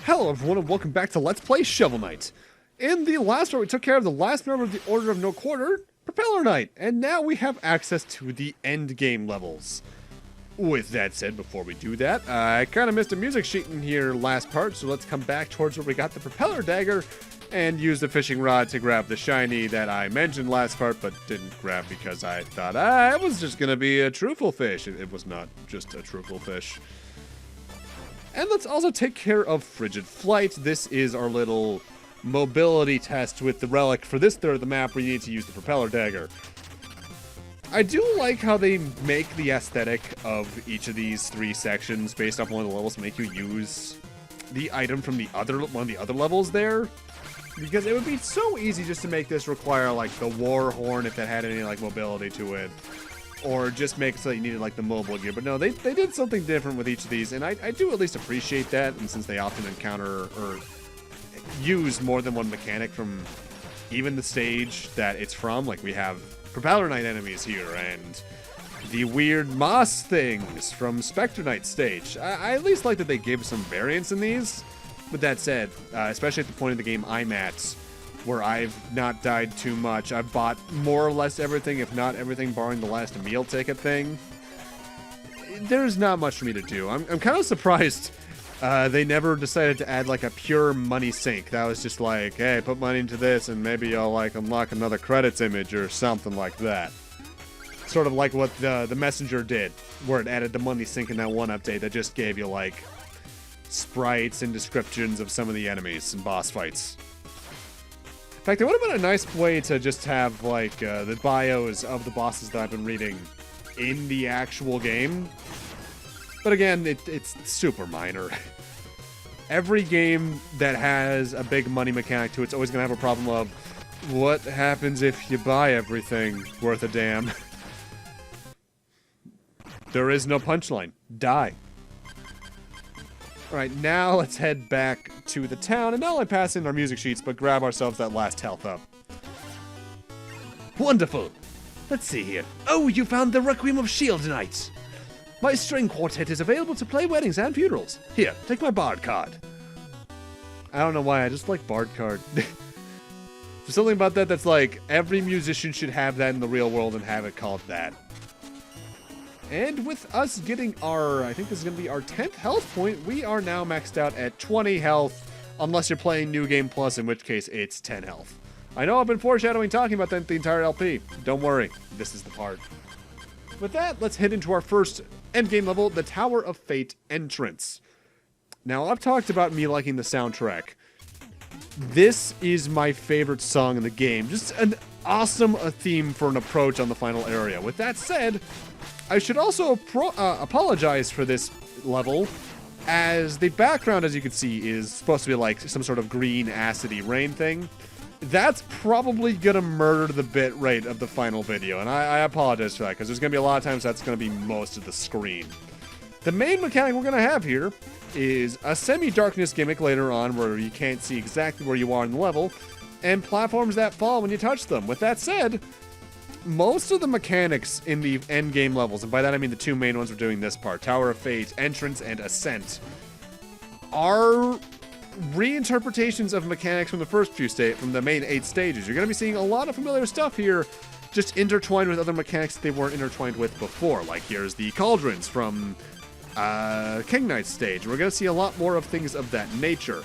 Hello everyone and welcome back to Let's Play Shovel Knight. In the last part we took care of the last member of the Order of No Quarter, Propeller Knight, and now we have access to the end game levels. With that said, before we do that, I kind of missed a music sheet in here last part, so let's come back towards where we got the Propeller Dagger and use the fishing rod to grab the shiny that I mentioned last part but didn't grab because I thought it was just going to be a truffle fish. It was not just a truffle fish. And let's also take care of Frigid Flight. This is our little mobility test with the relic for this third of the map where you need to use the Propeller Dagger. I do like how they make the aesthetic of each of these three sections based off one of the levels to make you use the item from the one of the other levels there. Because it would be so easy just to make this require like the War Horn if it had any like mobility to it. Or just make it so that you needed like the mobile gear. But no, they did something different with each of these, and I do at least appreciate that. And since they often encounter or use more than one mechanic from even the stage that it's from, like we have Propeller Knight enemies here and the weird moss things from Spectre Knight stage. I at least like that they gave some variance in these. With that said, especially at the point of the game I'm at, where I've not died too much. I've bought more or less everything, if not everything, barring the last meal ticket thing. There's not much for me to do. I'm kind of surprised they never decided to add like a pure money sink. That was just like, hey, put money into this and maybe you'll like unlock another credits image or something like that. Sort of like what the Messenger did, where it added the money sink in that one update that just gave you like sprites and descriptions of some of the enemies and boss fights. In fact, it would have been a nice way to just have, like, the bios of the bosses that I've been reading in the actual game. But again, it's super minor. Every game that has a big money mechanic to it's always going to have a problem of, what happens if you buy everything worth a damn? There is no punchline. Die. Alright, now let's head back to the town, and not only pass in our music sheets, but grab ourselves that last health up. Wonderful! Let's see here. Oh, you found the Requiem of Shield Knights! My string quartet is available to play weddings and funerals. Here, take my Bard card. I don't know why, I just like Bard card. There's something about that that's like, every musician should have that in the real world and have it called that. And with us getting our, I think this is going to be our 10th health point, we are now maxed out at 20 health, unless you're playing New Game Plus, in which case it's 10 health. I know I've been foreshadowing talking about that the entire LP. Don't worry, this is the part. With that, let's head into our first endgame level, the Tower of Fate entrance. Now, I've talked about me liking the soundtrack. This is my favorite song in the game. Just an awesome theme for an approach on the final area. With that said, I should also apologize for this level, as the background, as you can see, is supposed to be like some sort of green acidy rain thing. That's probably gonna murder the bit rate of the final video, and I apologize for that, because there's gonna be a lot of times that's gonna be most of the screen. The main mechanic we're gonna have here is a semi-darkness gimmick later on, where you can't see exactly where you are in the level, and platforms that fall when you touch them. With that said, most of the mechanics in the end game levels, and by that I mean the two main ones we're doing this part, Tower of Fate, Entrance, and Ascent, are reinterpretations of mechanics from the first few from the main 8 stages. You're going to be seeing a lot of familiar stuff here, just intertwined with other mechanics that they weren't intertwined with before. Like here's the cauldrons from King Knight's stage. We're going to see a lot more of things of that nature.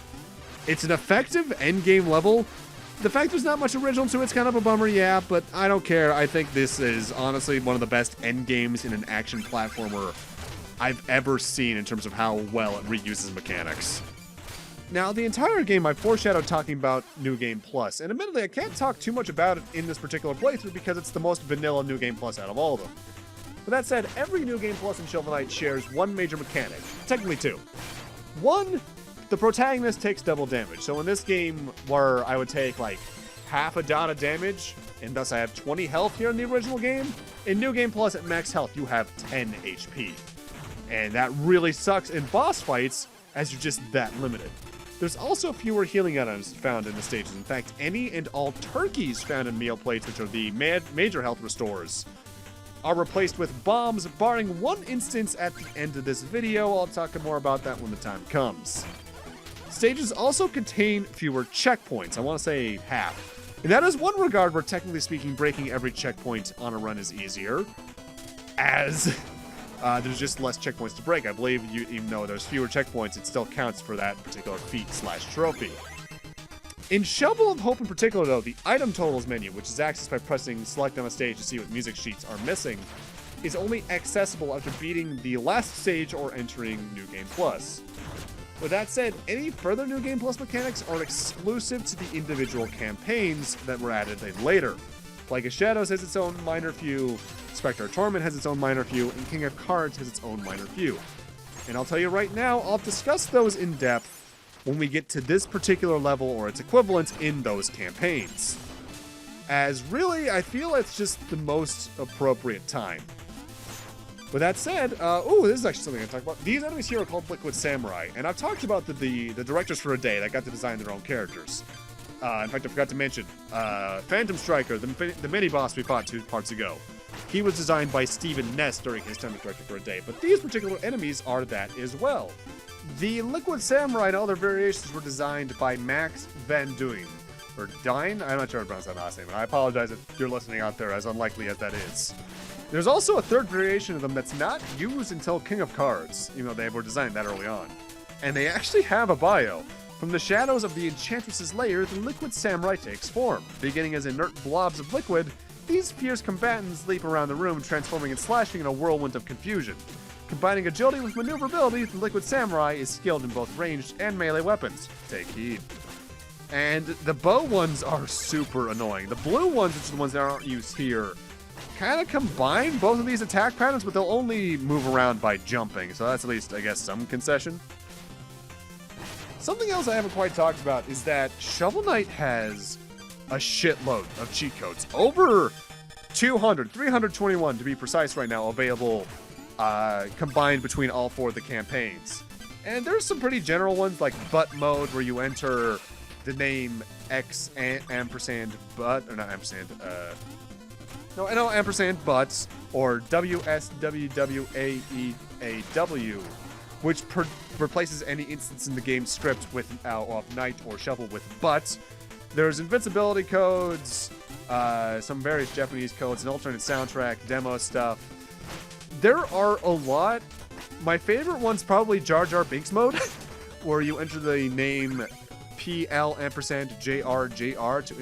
It's an effective end game level. The fact there's not much original to it's kind of a bummer, yeah, but I don't care. I think this is honestly one of the best end games in an action platformer I've ever seen in terms of how well it reuses mechanics. Now, the entire game I foreshadowed talking about New Game Plus, and admittedly I can't talk too much about it in this particular playthrough because it's the most vanilla New Game Plus out of all of them. But that said, every New Game Plus in Shovel Knight shares one major mechanic, technically two. One, the protagonist takes double damage. So in this game, where I would take like half a dot of damage, and thus I have 20 health here in the original game, in New Game Plus at max health, you have 10 HP. And that really sucks in boss fights, as you're just that limited. There's also fewer healing items found in the stages. In fact, any and all turkeys found in meal plates, which are the major health restores, are replaced with bombs, barring one instance at the end of this video. I'll talk more about that when the time comes. Stages also contain fewer checkpoints. I want to say half. And that is one regard where, technically speaking, breaking every checkpoint on a run is easier, as there's just less checkpoints to break. I believe even though there's fewer checkpoints, it still counts for that particular feat/trophy. In Shovel of Hope in particular, though, the item totals menu, which is accessed by pressing select on a stage to see what music sheets are missing, is only accessible after beating the last stage or entering New Game Plus. With that said, any further New Game Plus mechanics are exclusive to the individual campaigns that were added later. Plague of Shadows has its own minor few, Spectre of Torment has its own minor few, and King of Cards has its own minor few. And I'll tell you right now, I'll discuss those in depth when we get to this particular level or its equivalent in those campaigns. As really, I feel it's just the most appropriate time. With that said, this is actually something I talk about. These enemies here are called Liquid Samurai, and I've talked about the directors for a day that got to design their own characters. In fact, I forgot to mention, Phantom Striker, the mini-boss we fought 2 parts ago. He was designed by Steven Ness during his time as director for a day, but these particular enemies are that as well. The Liquid Samurai and other variations were designed by Max Van Duyn, or Dine? I'm not sure how to pronounce that last name, and I apologize if you're listening out there, as unlikely as that is. There's also a third variation of them that's not used until King of Cards, even though they were designed that early on. And they actually have a bio. From the shadows of the Enchantress's lair, the Liquid Samurai takes form. Beginning as inert blobs of liquid, these fierce combatants leap around the room, transforming and slashing in a whirlwind of confusion. Combining agility with maneuverability, the Liquid Samurai is skilled in both ranged and melee weapons. Take heed. And the bow ones are super annoying. The blue ones, which are the ones that aren't used here, kind of combine both of these attack patterns, but they'll only move around by jumping, so that's at least, I guess, some concession. Something else I haven't quite talked about is that Shovel Knight has a shitload of cheat codes. Over 200, 321 to be precise right now, available combined between all 4 of the campaigns. And there's some pretty general ones, like butt mode, where you enter the name X ampersand butt, or not ampersand, ampersand butts, or WSWWAEAW, which replaces any instance in the game script with of Knight or Shovel with butt. There's invincibility codes, some various Japanese codes, an alternate soundtrack, demo stuff. There are a lot. My favorite one's probably Jar Jar Binks mode, where you enter the name PL ampersand JRJR to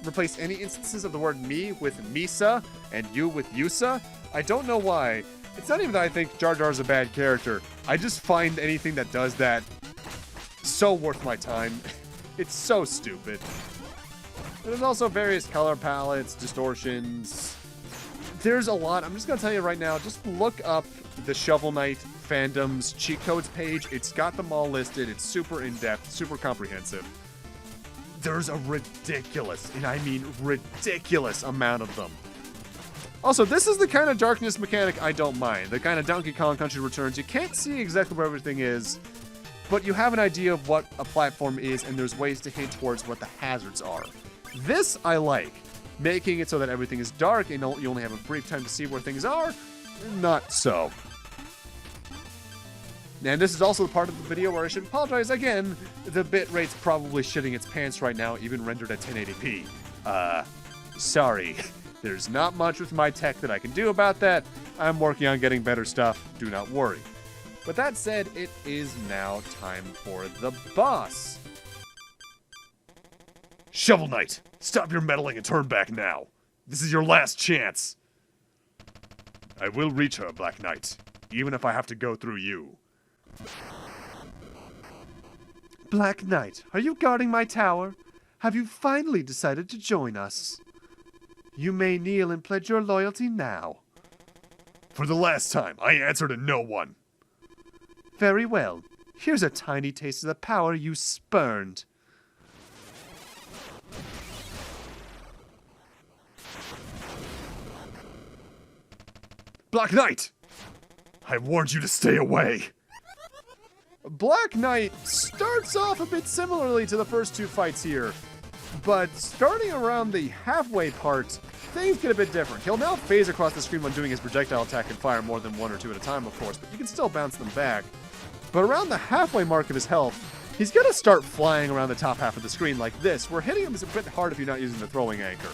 replace any instances of the word me with Misa and you with Yusa. I don't know why. It's not even that I think Jar Jar's a bad character. I just find anything that does that so worth my time. It's so stupid. There's also various color palettes, distortions. There's a lot. I'm just going to tell you right now, just look up the Shovel Knight fandom's cheat codes page. It's got them all listed. It's super in-depth, super comprehensive. There's a ridiculous, and I mean ridiculous, amount of them. Also, this is the kind of darkness mechanic I don't mind. The kind of Donkey Kong Country Returns. You can't see exactly where everything is, but you have an idea of what a platform is, and there's ways to hint towards what the hazards are. This I like. Making it so that everything is dark and you only have a brief time to see where things are. Not so. And this is also the part of the video where I should apologize again. The bitrate's probably shitting its pants right now, even rendered at 1080p. Sorry. There's not much with my tech that I can do about that. I'm working on getting better stuff. Do not worry. With that said, it is now time for the boss. Shovel Knight, stop your meddling and turn back now. This is your last chance. I will reach her, Black Knight, even if I have to go through you. Black Knight, are you guarding my tower? Have you finally decided to join us? You may kneel and pledge your loyalty now. For the last time, I answer to no one. Very well. Here's a tiny taste of the power you spurned. Black Knight! I warned you to stay away. Black Knight starts off a bit similarly to the first 2 fights here, but starting around the halfway part, things get a bit different. He'll now phase across the screen when doing his projectile attack and fire more than 1 or 2 at a time, of course, but you can still bounce them back. But around the halfway mark of his health, He's going to start flying around the top half of the screen like this, where hitting him is a bit hard if you're not using the throwing anchor.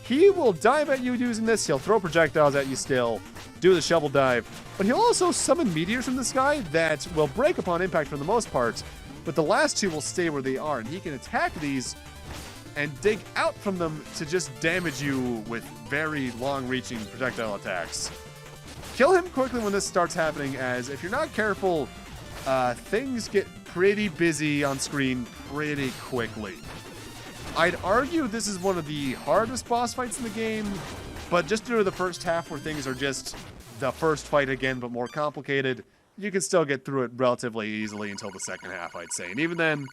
He will dive at you using this, he'll throw projectiles at you still, do the shovel dive, but he'll also summon meteors from the sky that will break upon impact for the most part, but the last two will stay where they are, and he can attack these and dig out from them to just damage you with very long-reaching projectile attacks. Kill him quickly when this starts happening, as if you're not careful, things get pretty busy on screen pretty quickly. I'd argue this is one of the hardest boss fights in the game, but just due to the first half where things are just the first fight again, but more complicated, you can still get through it relatively easily until the second half, I'd say. And even then,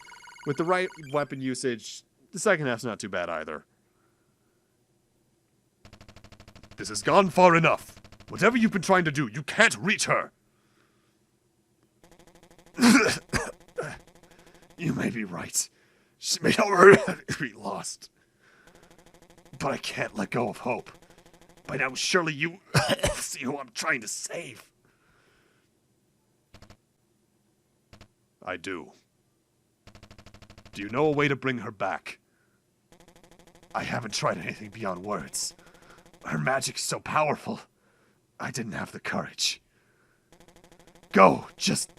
with the right weapon usage, the second half's not too bad either. This has gone far enough. Whatever you've been trying to do, you can't reach her. You may be right. She may already be lost. But I can't let go of hope. By now, surely you see who I'm trying to save. I do. Do you know a way to bring her back? I haven't tried anything beyond words. Her magic's so powerful. I didn't have the courage. Go, just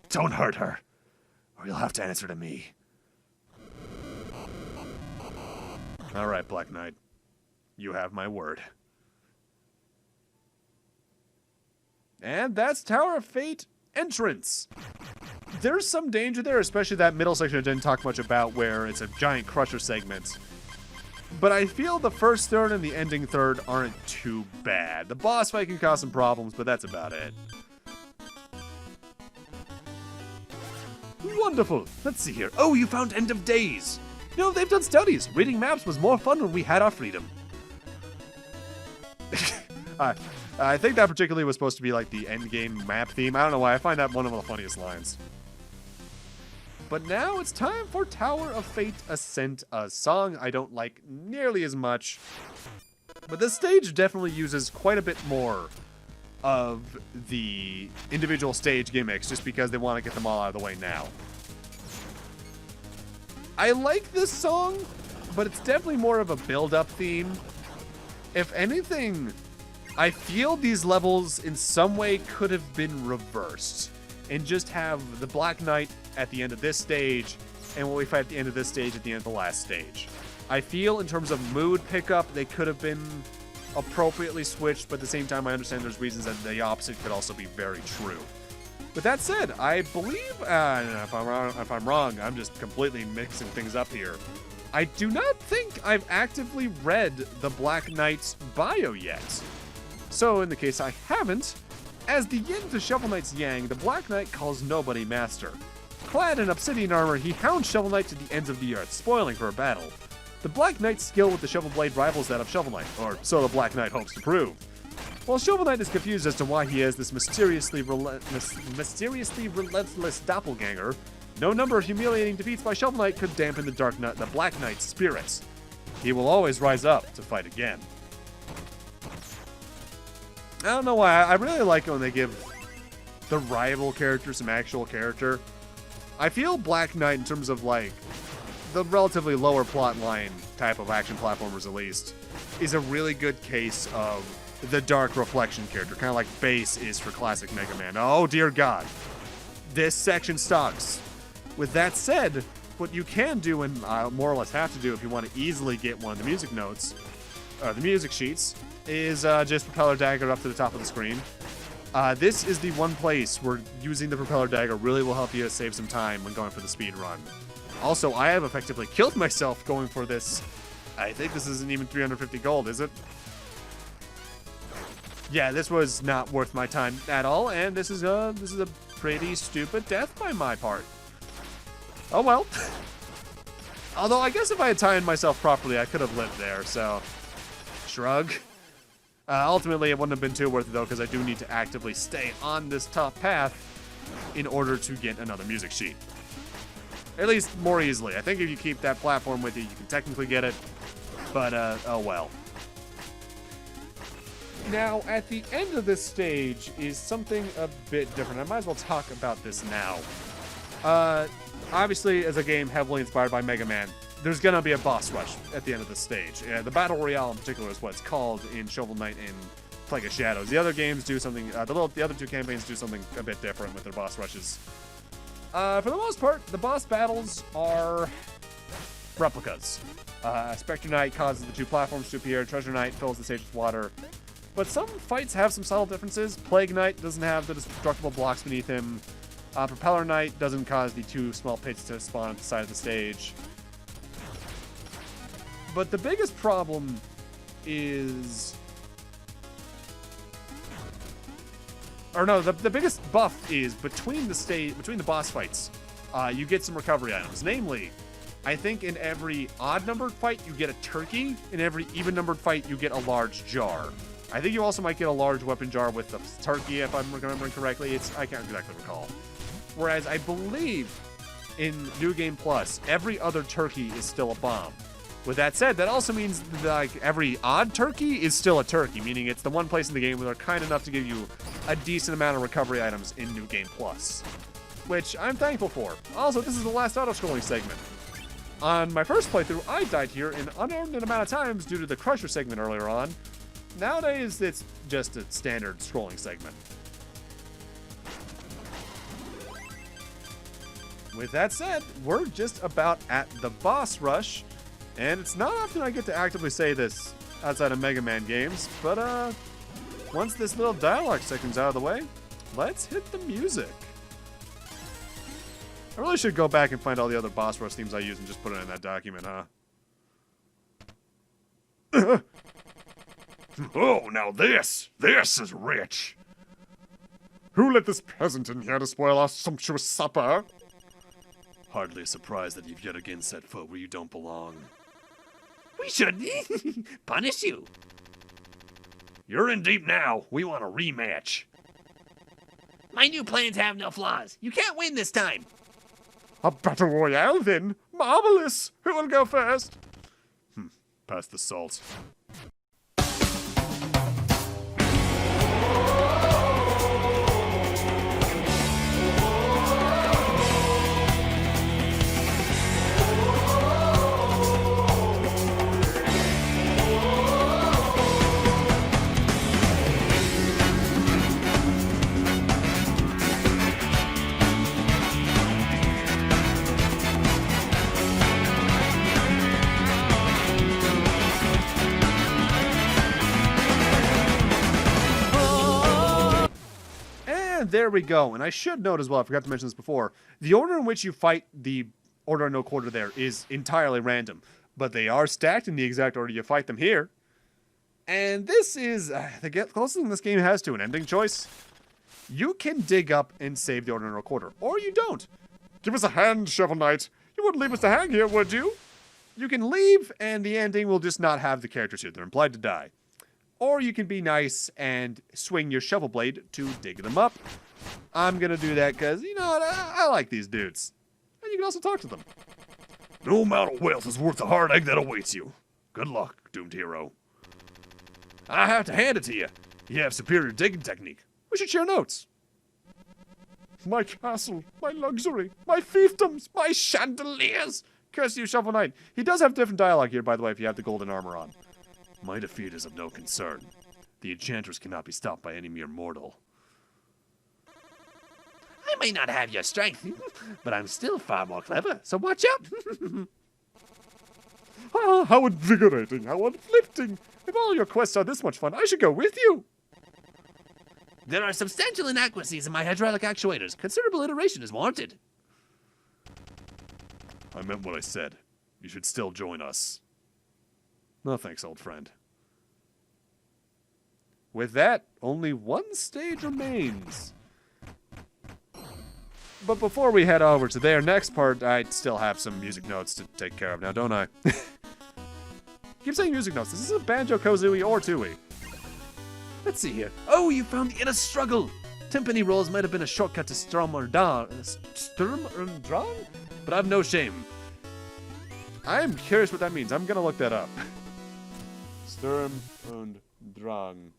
don't hurt her, or you'll have to answer to me. All right, Black Knight. You have my word. And that's Tower of Fate entrance. There's some danger there, especially that middle section I didn't talk much about, where it's a giant crusher segment. But I feel the first third and the ending third aren't too bad. The boss fight can cause some problems, but that's about it. Wonderful. Let's see here. Oh, you found End of Days. You know, they've done studies. Reading maps was more fun when we had our freedom. I think that particularly was supposed to be like the endgame map theme. I don't know why. I find that one of the funniest lines. But now it's time for Tower of Fate Ascent, a song I don't like nearly as much. But this stage definitely uses quite a bit more of the individual stage gimmicks just because they want to get them all out of the way now. I like this song, but it's definitely more of a build-up theme. If anything, I feel these levels in some way could have been reversed and just have the Black Knight at the end of this stage and what we fight at the end of this stage at the end of the last stage. I feel in terms of mood pickup, they could have been appropriately switched, but at the same time, I understand there's reasons that the opposite could also be very true. With that said, I believe, if I'm wrong, I'm just completely mixing things up here. I do not think I've actively read the Black Knight's bio yet. So in the case I haven't, as the yin to Shovel Knight's yang, the Black Knight calls nobody master. Clad in obsidian armor, he hounds Shovel Knight to the ends of the earth, spoiling for a battle. The Black Knight's skill with the Shovel Blade rivals that of Shovel Knight, or so the Black Knight hopes to prove. While Shovel Knight is confused as to why he has this mysteriously relentless doppelganger, no number of humiliating defeats by Shovel Knight could dampen the Black Knight's spirits. He will always rise up to fight again. I don't know why, I really like it when they give the rival character some actual character. I feel Black Knight, in terms of like the relatively lower plot line type of action platformers at least, is a really good case of the dark reflection character, kind of like Base is for classic Mega Man. Oh dear God, this section sucks. With that said, what you can do, and more or less have to do if you want to easily get one of the music notes, the music sheets, is just Propeller Dagger up to the top of the screen. This is the one place where using the Propeller Dagger really will help you save some time when going for the speed run. Also, I have effectively killed myself going for this. I think this isn't even 350 gold, is it? Yeah, this was not worth my time at all, and this is a pretty stupid death by my part. Oh well. Although I guess if I had timed myself properly, I could have lived there, so shrug. Ultimately, it wouldn't have been too worth it though, because I do need to actively stay on this top path in order to get another music sheet. At least more easily. I think if you keep that platform with you, you can technically get it, but oh well. Now, at the end of this stage is something a bit different. I might as well talk about this now. obviously, as a game heavily inspired by Mega Man, there's gonna be a boss rush at the end of the stage. The Battle Royale in particular is what it's called in Shovel Knight and Plague of Shadows. The other games do something, the other two campaigns do something a bit different with their boss rushes. For the most part, the boss battles are replicas. Spectre Knight causes the two platforms to appear, Treasure Knight fills the stage with water. But some fights have some subtle differences. Plague Knight doesn't have the destructible blocks beneath him. Propeller Knight doesn't cause the two small pits to spawn at the side of the stage. But the biggest problem is... Or no, the biggest buff is between the boss fights, you get some recovery items. Namely, I think in every odd-numbered fight, you get a turkey. In every even-numbered fight, you get a large jar. I think you also might get a large weapon jar with the turkey, if I'm remembering correctly. I can't exactly recall. Whereas I believe in New Game Plus, every other turkey is still a bomb. With that said, that also means that, like, every odd turkey is still a turkey, meaning it's the one place in the game where they're kind enough to give you a decent amount of recovery items in New Game Plus, which I'm thankful for. Also, this is the last auto-scrolling segment. On my first playthrough, I died here an unknown amount of times due to the Crusher segment earlier on. Nowadays, it's just a standard scrolling segment. With that said, we're just about at the boss rush. And it's not often I get to actively say this outside of Mega Man games, but once this little dialogue section's out of the way, let's hit the music. I really should go back and find all the other boss rush themes I use and just put it in that document, huh? Oh, now this is rich. Who let this peasant in here to spoil our sumptuous supper? Hardly a surprise that you've yet again set foot where you don't belong. We should punish you. You're in deep now. We want a rematch. My new plans have no flaws. You can't win this time. A battle royale, then? Marvelous. Who will go first? Pass the salt. There we go. And I should note as well, I forgot to mention this before, the order in which you fight the Order of No Quarter there is entirely random, but they are stacked in the exact order you fight them here. And this is the closest thing this game has to an ending choice. You can dig up and save the Order of No Quarter, or you don't. Give us a hand, Shovel Knight. You wouldn't leave us to hang here, would you? You can leave, and the ending will just not have the characters here. They're implied to die. Or you can be nice and swing your shovel blade to dig them up. I'm going to do that because, you know what, I like these dudes. And you can also talk to them. No amount of wealth is worth the hard egg that awaits you. Good luck, doomed hero. I have to hand it to you. You have superior digging technique. We should share notes. My castle, my luxury, my fiefdoms, my chandeliers. Curse you, Shovel Knight. He does have different dialogue here, by the way, if you have the golden armor on. My defeat is of no concern. The enchanters cannot be stopped by any mere mortal. I may not have your strength, but I'm still far more clever, so watch out. Ah, how invigorating, how uplifting. If all your quests are this much fun, I should go with you. There are substantial inadequacies in my hydraulic actuators. Considerable iteration is warranted. I meant what I said. You should still join us. No thanks, old friend. With that, only one stage remains. But before we head over to their next part, I still have some music notes to take care of now, don't I? Keep saying music notes. This isn't Banjo-Kazooie or Tooie. Let's see here. Oh, you found the inner struggle. Timpani rolls might have been a shortcut to Sturm und Drang, but I've no shame. I'm curious what that means. I'm gonna look that up. Sturm und Drang.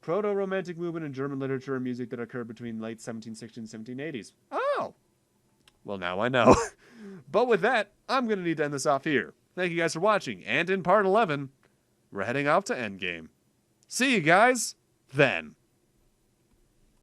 Proto-romantic movement in German literature and music that occurred between late 1760s and 1780s. Oh, Well, now I know. But with that, I'm going to need to end this off here. Thank you guys for watching, and in part 11, we're heading off to Endgame. See you guys then.